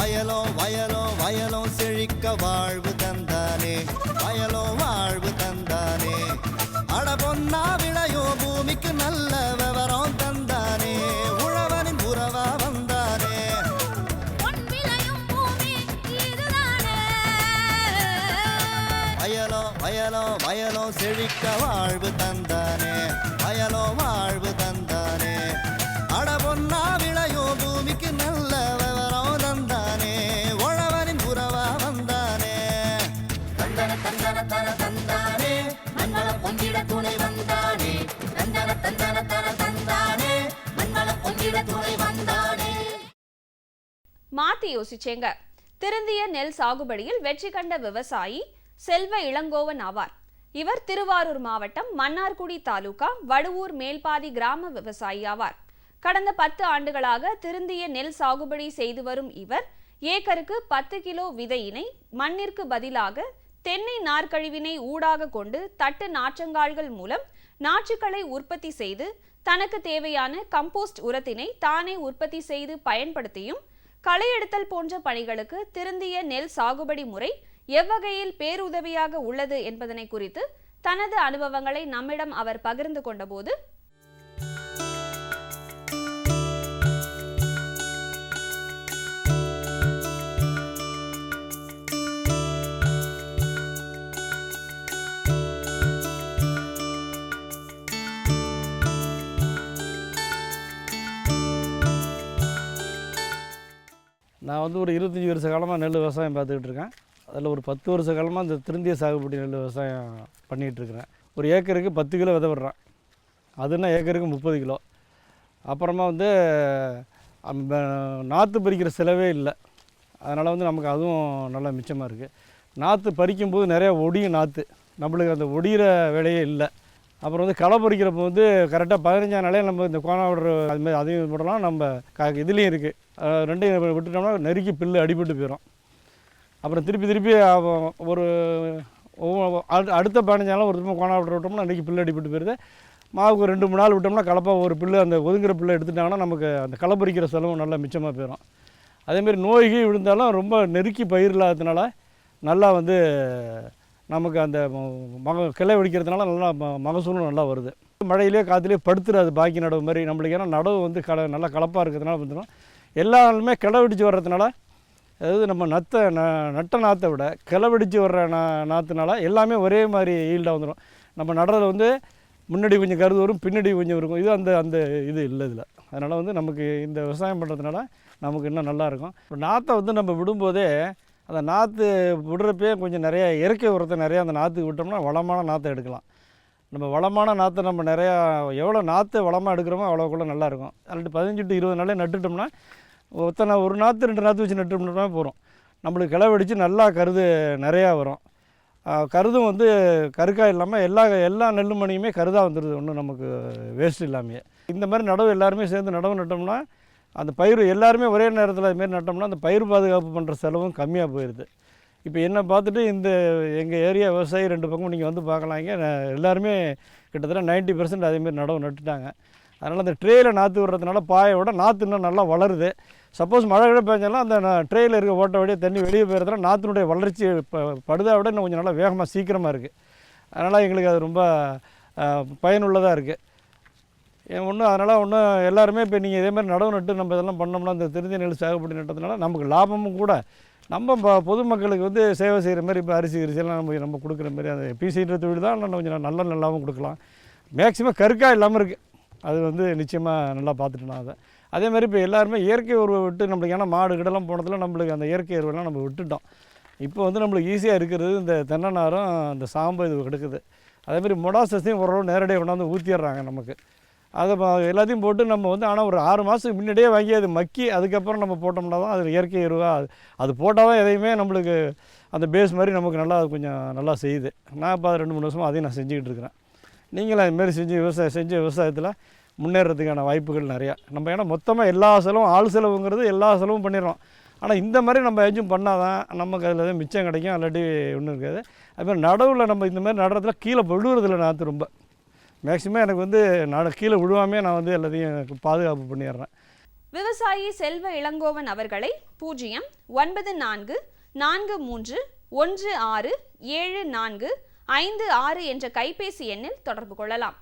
வயலோ வயலோ வயலோ செழிக்க வாழ்வு தந்தானே, வயலோ வாழ்வு தந்தானே. அட பொன்னா விளையோ பூமிக்கு நல்ல விவரம் தந்தானே, உழவனின் உறவா வந்தானே. வயலோ வயலோ வயலோ செழிக்க வாழ்வு தந்தானே, வயலோ வாழ்வு தந்தானே. அட பொன்னா விளையோ பூமிக்கு நல்ல விவரம் தந்தானே, உழவனின் உறவா வந்தானே. தந்தன தந்தன தன தந்தானே, மண்வளம் பொங்கிட துணை வந்தானே. தந்தன தந்தன தன தந்தானே, மண்வளம் பொங்கிட துணை வந்தானே. மாத்தி யோசிச்சேங்க. திருந்திய நெல் சாகுபடியில் வெற்றி கண்ட விவசாயி செல்வ இளங்கோவன் ஆவார். இவர் திருவாரூர் மாவட்டம் மன்னார்குடி தாலுகா வடுவூர் மேல்பாதி கிராம விவசாயி ஆவார். கடந்த 10 ஆண்டுகளாக திருந்திய நெல் சாகுபடி செய்து வரும் இவர் ஏக்கருக்கு 10 கிலோ விதையினை மண்ணிற்கு பதிலாக தென்னை நார்க்கழிவினை ஊடாக கொண்டு தட்டு நாற்றங்கால்கள் மூலம் நாற்றுக்களை உற்பத்தி செய்து தனக்கு தேவையான கம்போஸ்ட் உரத்தினை தானே உற்பத்தி செய்து பயன்படுத்தியும் களையெடுத்தல் போன்ற பணிகளுக்கு திருந்திய நெல் சாகுபடி முறை எவ்வகையில் பேருதவியாக உள்ளது என்பதனை குறித்து தனது அனுபவங்களை நம்மிடம் அவர் பகிர்ந்து கொண்டபோது, நான் ஒரு 25 வருஷ காலமாக நெல் விவசாயம் பார்த்துக்கிட்டு இருக்கேன். அதில் ஒரு 10 வருஷ காலமாக இந்த திருந்திய சாகுபடி நெல் விவசாயம் பண்ணிகிட்ருக்கிறேன். ஒரு ஏக்கருக்கு 10 கிலோ விதை விடுறேன். அதுனா ஏக்கருக்கு 30 கிலோ. அப்புறமா நாற்று பறிக்கிற செலவே இல்லை. அதனால் நமக்கு அதுவும் நல்லா மிச்சமாக இருக்குது. நாற்று பறிக்கும்போது நிறையா ஒடியும் நாற்று, நம்மளுக்கு அந்த ஒடிகிற வேலையே இல்லை. அப்புறம் களை பறிக்கிறப்போ கரெக்டாக 15ஆம் நாளே நம்ம இந்த கோணாவடர் அதுமாதிரி அதையும் போடலாம். நம்ம இதுலேயும் இருக்குது, ரெண்டையும் விட்டுட்டோம்னா நெருக்கி பில்லு அடிபட்டு போயிடும். அப்புறம் திருப்பி ஒரு அடுத்த 15 நாளும் ஒரு திரும்ப கோணாவடர் விட்டோம்னா நெருக்கி பில்லு அடிபட்டு போயிடுது. மாவுக்கு 2-3 நாள் விட்டோம்னா கலப்பாக ஒரு பில்லு அந்த ஒதுங்குற பில்லு எடுத்துட்டாங்கன்னா நமக்கு அந்த களை பறிக்கிற செலவும் நல்லா மிச்சமாக போயிடும். அதேமாரி நோய்கள் விழுந்தாலும் ரொம்ப நெருக்கி பயிர் இல்லாததுனால நல்லா நமக்கு அந்த கிளை வெடிக்கிறதுனால நல்லா மகசூலும் நல்லா வருது. மழையிலே காற்றுலேயே படுத்துறாது பாக்கி நடவு மாதிரி நம்மளுக்கு. ஏன்னா நடவு நல்லா கலப்பாக இருக்கிறதுனால வந்துடும். எல்லா நாளுமே கிளை வெடித்து வர்றதுனால, அதாவது நம்ம நட்ட நாற்றை விட கிளை வெடித்து வர்ற நாற்றுனால எல்லாமே ஒரே மாதிரி ஈல்டாக வந்துடும். நம்ம நடுறதுல முன்னாடி கொஞ்சம் கருது வரும், பின்னாடி கொஞ்சம் இருக்கும். இது அந்த இது இல்லை இதில். அதனால் நமக்கு இந்த விவசாயம் பண்ணுறதுனால நமக்கு இன்னும் நல்லாயிருக்கும். இப்போ நாற்றை நம்ம விடும்போதே அந்த நாற்று விடுறப்பே கொஞ்சம் நிறையா இயற்கை உரத்தை நிறையா அந்த நாற்றுக்கு விட்டோம்னா வளமான நாற்றை எடுக்கலாம். நம்ம வளமான நாற்றை நம்ம நிறையா எவ்வளோ நாற்று வளமாக எடுக்கிறோமோ அவ்வளோக்குள்ள நல்லாயிருக்கும். அதில் 15 to 20 நாளே நட்டுட்டோம்னா ஒரு நாற்று 2 நாற்று வச்சு நட்டுட்டோம்னா போகிறோம். நம்மளுக்கு கிளை வெடித்து நல்லா கருது நிறையா வரும். கருதும் கருக்காய் இல்லாமல் எல்லா நெல்லு மணியுமே கருதாக வந்துடுது, ஒன்றும் நமக்கு வேஸ்ட் இல்லாமையே. இந்த மாதிரி நடவு எல்லாருமே சேர்ந்து நடவு நட்டோம்னா அந்த பயிர் எல்லாருமே ஒரே நேரத்தில் அதுமாரி நட்டோம்னா அந்த பயிர் பாதுகாப்பு பண்ணுற செலவும் கம்மியாக போயிடுது. இப்போ என்ன பார்த்துட்டு எங்கள் ஏரியா விவசாயி 2 பக்கம் நீங்கள் பார்க்கலாம். இங்கே எல்லாருமே கிட்டத்தட்ட 90% அதேமாரி நடவு நட்டுட்டாங்க. அதனால் அந்த ட்ரேயில் நாற்று விடுறதுனால பாயோட நாற்று இன்னும் நல்லா வளருது. சப்போஸ் மழை கிழ பெஞ்சாலும் அந்த ட்ரேயில் இருக்க ஓட்ட வழியாக தண்ணி வெளியே போகிறதுனால நாற்றினுடைய வளர்ச்சி படுதா விட இன்னும் கொஞ்சம் நல்லா வேகமாக சீக்கிரமாக இருக்குது. அதனால் எங்களுக்கு அது ரொம்ப பயனுள்ளதாக இருக்குது. அதனால் எல்லாருமே இப்போ நீங்கள் இதேமாதிரி நடவு நட்டு நம்ம இதெல்லாம் பண்ணோம்னா இந்த திருந்திய நெல் சாகுபடி நட்டதுனால நமக்கு லாபமும் கூட. நம்ம பொதுமக்களுக்கு சேவை செய்கிற மாதிரி இப்போ அரிசியெல்லாம் நம்ம கொடுக்குற மாதிரி அந்த பிசின்ற தொழில் தான் கொஞ்சம் நல்ல நல்லாவும் கொடுக்கலாம். மேக்ஸிமம் கருக்காக இல்லாமல் இருக்குது. அது நிச்சயமாக நல்லா பார்த்துட்டோம். அதே மாதிரி இப்போ எல்லாருமே இயற்கை உருவை விட்டு நம்மளுக்கு, ஏன்னா மாடு கிடலாம் போனதில் நம்மளுக்கு அந்த இயற்கை உருவெல்லாம் நம்ம விட்டுட்டோம். இப்போ நம்மளுக்கு ஈஸியாக இருக்கிறது இந்த தென்னை நாரும் இந்த சாம்பு இது கிடைக்குது. அதேமாதிரி மொடாசஸையும் ஓரளவு நேரடியாக கொண்டாந்து ஊற்றிடுறாங்க நமக்கு. அதை எல்லாத்தையும் போட்டு நம்ம ஆனால் ஒரு 6 மாதத்துக்கு முன்னாடியே வாங்கி அது மக்கி அதுக்கப்புறம் நம்ம போட்டோம்னா தான் அது இயற்கை எருவாக அது போட்டால் தான் எதையுமே நம்மளுக்கு அந்த பேஸ் மாதிரி நமக்கு நல்லா கொஞ்சம் நல்லா செய்யுது. நான் இப்போ 2-3 வருஷமாக அதையும் நான் செஞ்சுக்கிட்டு இருக்கிறேன். நீங்களும் அதுமாரி செஞ்ச விவசாயத்தில் முன்னேறதுக்கான வாய்ப்புகள் நிறையா. நம்ம ஏன்னா மொத்தமாக எல்லா செலவும் ஆள் செலவுங்கிறது எல்லா செலவும் பண்ணிடுறோம். ஆனால் இந்த மாதிரி நம்ம எதுவும் பண்ணால் தான் நமக்கு அதில் எதுவும் மிச்சம் கிடைக்கும், இல்லாட்டி ஒன்றும் இருக்காது. அதுமாதிரி நடவில் நம்ம இந்த மாதிரி நடுறதுல கீழே விழுவுறதில்ல நாற்று ரொம்ப மேக்ஸிமம் எனக்கு கீழே விழுவாமே நான் எல்லாத்தையும் பாதுகாப்பு பண்ணிடுறேன். விவசாயி செல்வ இளங்கோவன் அவர்களை 09413167456 என்ற கைபேசி எண்ணில் தொடர்பு கொள்ளலாம்.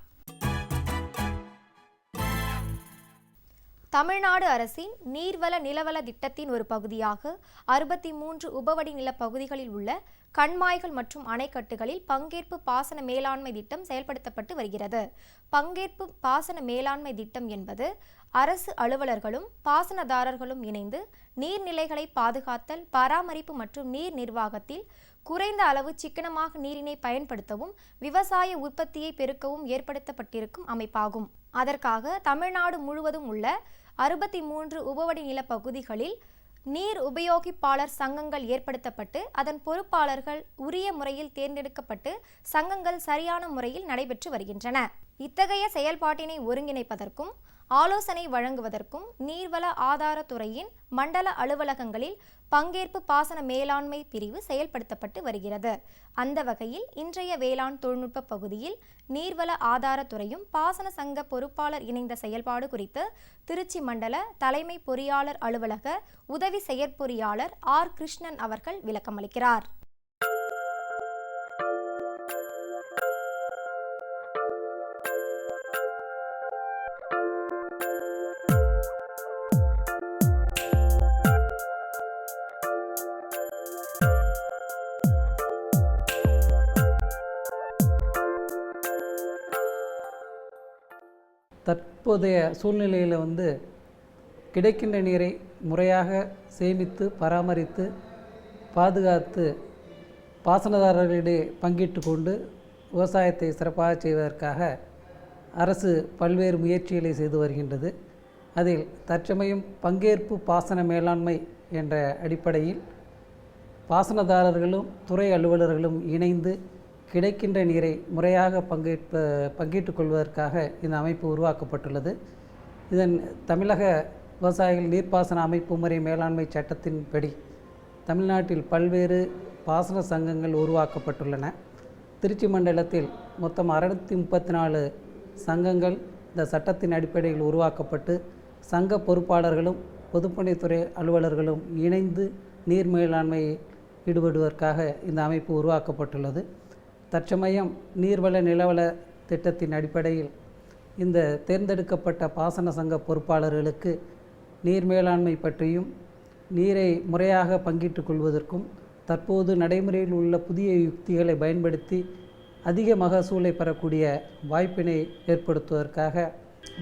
தமிழ்நாடு அரசின் நீர்வள நிலவள திட்டத்தின் ஒரு பகுதியாக 63 உபவடி நில பகுதிகளில் உள்ள கண்மாய்கள் மற்றும் அணைக்கட்டுகளில் பங்கேற்பு பாசன மேலாண்மை திட்டம் செயல்படுத்தப்பட்டு வருகிறது. பங்கேற்பு பாசன மேலாண்மை திட்டம் என்பது அரசு அலுவலர்களும் பாசனதாரர்களும் இணைந்து நீர்நிலைகளை பாதுகாத்தல், பராமரிப்பு மற்றும் நீர் நிர்வாகத்தில் குறைந்த அளவு சிக்கனமாக நீரினை பயன்படுத்தவும் விவசாய உற்பத்தியை பெருக்கவும் ஏற்படுத்தப்பட்டிருக்கும் அமைப்பாகும். அதற்காக தமிழ்நாடு முழுவதும் உள்ள 63 உபவடி நில பகுதிகளில் நீர் உபயோகிப்பாளர் சங்கங்கள் ஏற்படுத்தப்பட்டு அதன் பொறுப்பாளர்கள் உரிய முறையில் தேர்ந்தெடுக்கப்பட்டு சங்கங்கள் சரியான முறையில் நடைபெற்று வருகின்றன. இத்தகைய செயல்பாட்டினை ஒருங்கிணைப்பதற்கும் ஆலோசனை வழங்குவதற்கும் நீர்வள ஆதாரத்துறையின் மண்டல அலுவலகங்களில் பங்கேற்பு பாசன மேலாண்மை பிரிவு செயல்படுத்தப்பட்டு வருகிறது. அந்த வகையில் இன்றைய வேளாண் தொழில்நுட்ப பகுதியில் நீர்வள ஆதாரத்துறையும் பாசன சங்க பொறுப்பாளர் இணைந்த செயல்பாடு குறித்து திருச்சி மண்டல தலைமை பொறியாளர் அலுவலக உதவி செயற்பொறியாளர் ஆர். கிருஷ்ணன் அவர்கள் விளக்கமளிக்கிறார். தற்போதைய சூழ்நிலையில் கிடைக்கின்ற நீரை முறையாக சேமித்து பராமரித்து பாதுகாத்து பாசனதாரர்களிடையே பங்கிட்டு கொண்டு விவசாயத்தை சிறப்பாக செய்வதற்காக அரசு பல்வேறு முயற்சிகளை செய்து வருகின்றது. அதில் தற்சமயம் பங்கேற்பு பாசன மேலாண்மை என்ற அடிப்படையில் பாசனதாரர்களும் துறை அலுவலர்களும் இணைந்து கிடைக்கின்ற நீரை முறையாக பங்கிட்டுக் கொள்வதற்காக இந்த அமைப்பு உருவாக்கப்பட்டுள்ளது. இதன் தமிழக விவசாயிகள் நீர்ப்பாசன அமைப்பு முறை மேலாண்மை சட்டத்தின்படி தமிழ்நாட்டில் பல்வேறு பாசன சங்கங்கள் உருவாக்கப்பட்டுள்ளன. திருச்சி மண்டலத்தில் மொத்தம் 634 சங்கங்கள் இந்த சட்டத்தின் அடிப்படையில் உருவாக்கப்பட்டு சங்க பொறுப்பாளர்களும் பொதுப்பணித்துறை அலுவலர்களும் இணைந்து நீர் மேலாண்மையை ஈடுபடுவதற்காக இந்த அமைப்பு உருவாக்கப்பட்டுள்ளது. தற்சமயம் நீர்வள நிலவள திட்டத்தின் அடிப்படையில் இந்த தேர்ந்தெடுக்கப்பட்ட பாசன சங்க பொறுப்பாளர்களுக்கு நீர் மேலாண்மை பற்றியும் நீரை முறையாக பங்கிட்டுக் கொள்வதற்கும் தற்போது நடைமுறையில் உள்ள புதிய யுக்திகளை பயன்படுத்தி அதிக மகசூலை பெறக்கூடிய வாய்ப்பினை ஏற்படுத்துவதற்காக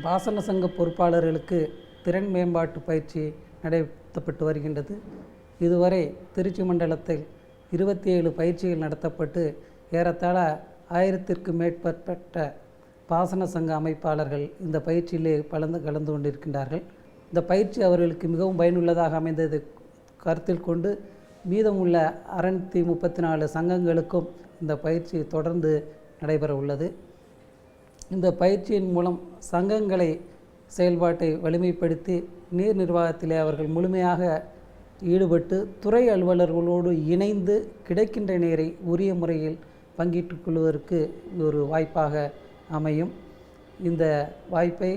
பாசன சங்க பொறுப்பாளர்களுக்கு திறன் மேம்பாட்டு பயிற்சி நடத்தப்பட்டு வருகின்றது. இதுவரை திருச்சி மண்டலத்தில் 27 பயிற்சிகள் நடத்தப்பட்டு ஏறத்தாழ 1000க்கும் மேற்பட்ட பாசன சங்க அமைப்பாளர்கள் இந்த பயிற்சியிலே கலந்து கொண்டிருக்கின்றார்கள். இந்த பயிற்சி அவர்களுக்கு மிகவும் பயனுள்ளதாக அமைந்தது கருத்தில் கொண்டு மீதமுள்ள 634 சங்கங்களுக்கும் இந்த பயிற்சி தொடர்ந்து நடைபெற உள்ளது. இந்த பயிற்சியின் மூலம் சங்கங்களை செயல்பாட்டை வலிமைப்படுத்தி நீர் நிர்வாகத்திலே அவர்கள் முழுமையாக ஈடுபட்டு துறை அலுவலர்களோடு இணைந்து கிடைக்கின்ற நீரை உரிய முறையில் பங்கிட்டுக் கொள்வதற்கு ஒரு வாய்ப்பாக அமையும். இந்த வாய்ப்பை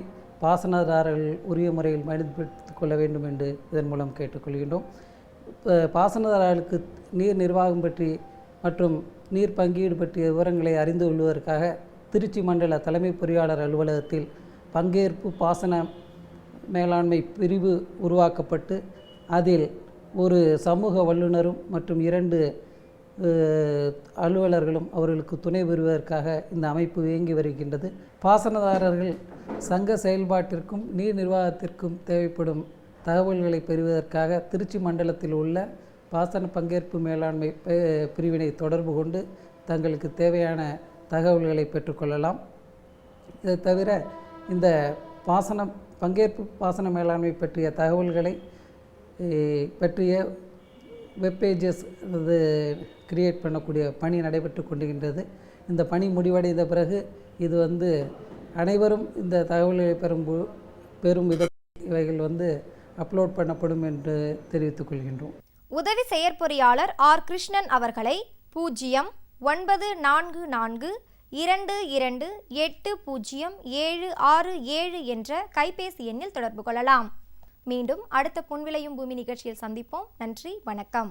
பாசனதாரர்கள் உரிய முறையில் பயன்படுத்திக் கொள்ள வேண்டும் என்று இதன் மூலம் கேட்டுக்கொள்கின்றோம். பாசனதாரர்களுக்கு நீர் நிர்வாகம் பற்றி மற்றும் நீர் பங்கீடு பற்றிய விவரங்களை அறிந்து கொள்வதற்காக திருச்சி மண்டல தலைமை பொறியாளர் அலுவலகத்தில் பங்கேற்பு பாசன மேலாண்மை பிரிவு உருவாக்கப்பட்டு அதில் ஒரு சமூக வல்லுநரும் மற்றும் 2 அலுவலர்களும் அவர்களுக்கு துணை பெறுவதற்காக இந்த அமைப்பு இயங்கி வருகின்றது. பாசனதாரர்கள் சங்க செயல்பாட்டிற்கும் நீர் நிர்வாகத்திற்கும் தேவைப்படும் தகவல்களை பெறுவதற்காக திருச்சி மண்டலத்தில் உள்ள பாசன பங்கேற்பு மேலாண்மை பிரிவினை தொடர்பு கொண்டு தங்களுக்கு தேவையான தகவல்களை பெற்றுக்கொள்ளலாம். இதை தவிர இந்த பங்கேற்பு பாசன மேலாண்மை பற்றிய தகவல்களை பற்றிய வெப்பேஜஸ் கிரியேட் பண்ணக்கூடிய பணி நடைபெற்று கொண்டிருக்கின்றது. இந்த பணி முடிவடைந்த பிறகு இது அனைவரும் இந்த தகவல்களை பெறும் இவைகள் அப்லோட் பண்ணப்படும் என்று தெரிவித்துக் கொள்கின்றோம். உதவி செயற்பொறியாளர் ஆர். கிருஷ்ணன் அவர்களை 094422806767 என்ற கைபேசி எண்ணில் தொடர்பு கொள்ளலாம். மீண்டும் அடுத்த பொன் விளையும் பூமி நிகழ்ச்சியில் சந்திப்போம். நன்றி, வணக்கம்.